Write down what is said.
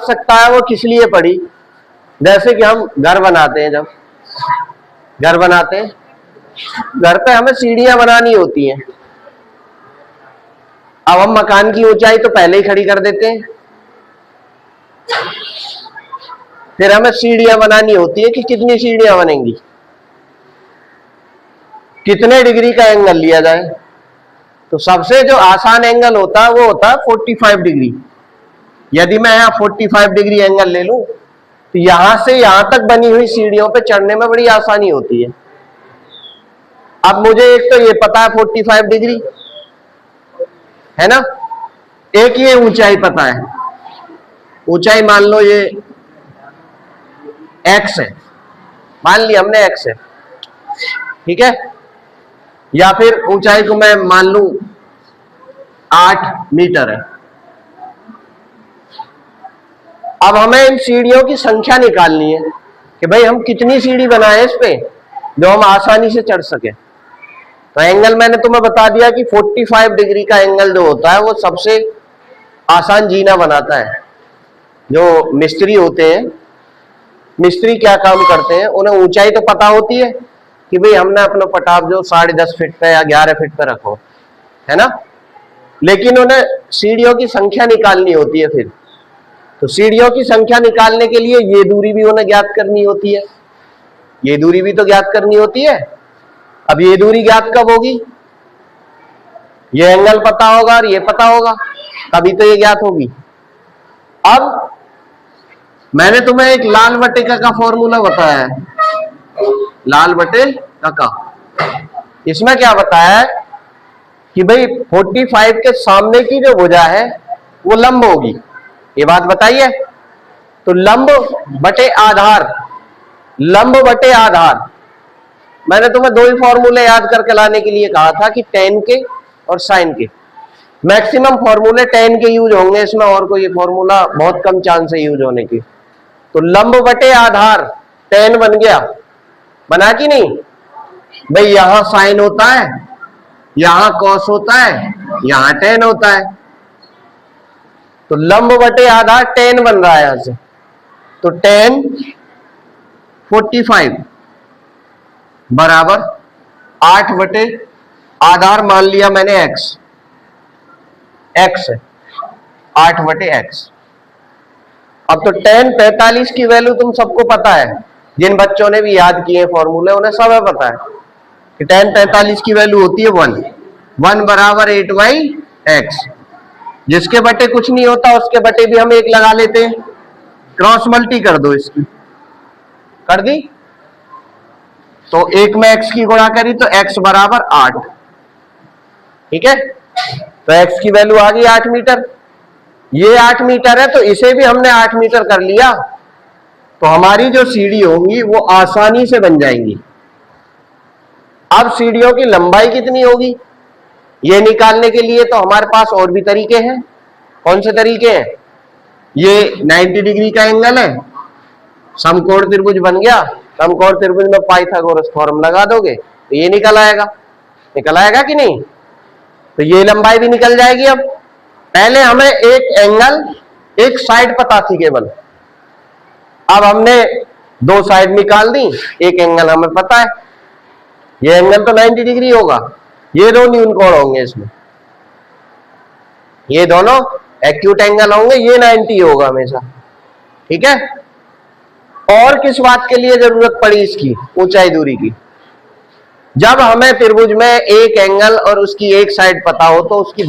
आवश्यकता है वो किस लिए पड़ी? जैसे कि हम घर बनाते हैं, जब घर बनाते हैं, घर पे हमें सीढ़ियां बनानी होती हैं। अब हम मकान की ऊंचाई तो पहले ही खड़ी कर देते हैं, फिर हमें सीढ़ियां बनानी होती है कि कितनी सीढ़ियां बनेंगी, कितने डिग्री का एंगल लिया जाए। तो सबसे जो आसान एंगल होता है वो होता है 45 डिग्री। यदि मैं यहाँ 45 डिग्री एंगल ले लूं तो यहां से यहां तक बनी हुई सीढ़ियों पे चढ़ने में बड़ी आसानी होती है। अब मुझे एक तो ये पता है 45 डिग्री है ना, एक ये ऊंचाई पता है, ऊंचाई मान लो ये x है, मान लिया हमने x है, ठीक है। या फिर ऊंचाई को मैं मान लूं 8 मीटर है। अब हमें इन सीढ़ियों की संख्या निकालनी है कि भाई हम कितनी सीढ़ी बनाए इस पे जो हम आसानी से चढ़ सके। तो एंगल मैंने तुम्हें बता दिया कि 45 डिग्री का एंगल जो होता है वो सबसे आसान जीना बनाता है। जो मिस्त्री होते हैं, मिस्त्री क्या काम करते हैं, उन्हें ऊंचाई तो पता होती है कि भाई हमने अपना पटाव जो 10.5 फीट पे या 11 फीट पे रखो, है ना, लेकिन उन्हें सीढ़ियों की संख्या निकालनी होती है। फिर तो सीढ़ियों की संख्या निकालने के लिए ये दूरी भी उन्हें ज्ञात करनी होती है, ये दूरी भी तो ज्ञात करनी होती है। अब ये दूरी ज्ञात कब होगी? ये एंगल पता होगा और ये पता होगा, तभी तो ये ज्ञात होगी। अब मैंने तुम्हें एक लाल बटे का फॉर्मूला बताया है, लाल बटे का। इसमें क्या बताया है कि भाई 45 के सामने की जो भुजा है वो लंब होगी, ये बात बताइए। तो लंब बटे आधार, लंब बटे आधार, मैंने तुम्हें दो ही फॉर्मूले याद करके लाने के लिए कहा था कि tan के और sin के। मैक्सिमम फॉर्मूले tan के यूज होंगे इसमें, और कोई फॉर्मूला बहुत कम चांस है यूज होने की। तो लंब बटे आधार tan बन गया, बना कि नहीं? भाई यहां sin होता है, यहां cos होता है, यहां tan होता है, तो लंब बटे आधार tan बन रहा है यहां से। तो tan 45 बराबर 8 बटे आधार मान लिया मैंने x, x है 8 बटे x। अब तो tan 45 की वैल्यू तुम सबको पता है, जिन बच्चों ने भी याद किए फॉर्मूले उन्हें सब पता है कि tan 45 की वैल्यू होती है 1 बराबर 8/x। जिसके बटे कुछ नहीं होता उसके बटे भी हम 1 लगा लेते हैं, क्रॉस मल्टी कर दो, इसकी कर दी तो 1 में x की गुणा करी तो x बराबर 8, ठीक है। तो x की वैल्यू आ गई 8 मीटर। ये 8 मीटर है तो इसे भी हमने 8 मीटर कर लिया, तो हमारी जो सीढ़ी होंगी वो आसानी से बन जाएंगी। अब सीढ़ियों की लंबाई कितनी होगी ये निकालने के लिए तो हमारे पास और भी तरीके हैं। कौन से तरीके हैं? ये 90 डिग्री का एंगल है, समकोण त्रिभुज बन गया, समकोण त्रिभुज में पाइथागोरस थ्योरम लगा दोगे तो ये निकल आएगा, निकल आएगा कि नहीं? तो ये लंबाई भी निकल जाएगी। अब पहले हमें एक एंगल, एक साइड पता थी केवल, अब हमने 2 साइड निकाल दी, एक एंगल हमें पता है, ये एंगल तो 90 डिग्री होगा, ये दो न्यून कोण होंगे इसमें, ये दोनों एक्यूट एंगल होंगे, ये 90 होगा हमेशा, ठीक है। और किस बात के लिए जरूरत पड़ी इसकी, ऊंचाई दूरी की? जब हमें त्रिभुज में एक एंगल और उसकी एक साइड पता हो तो उसकी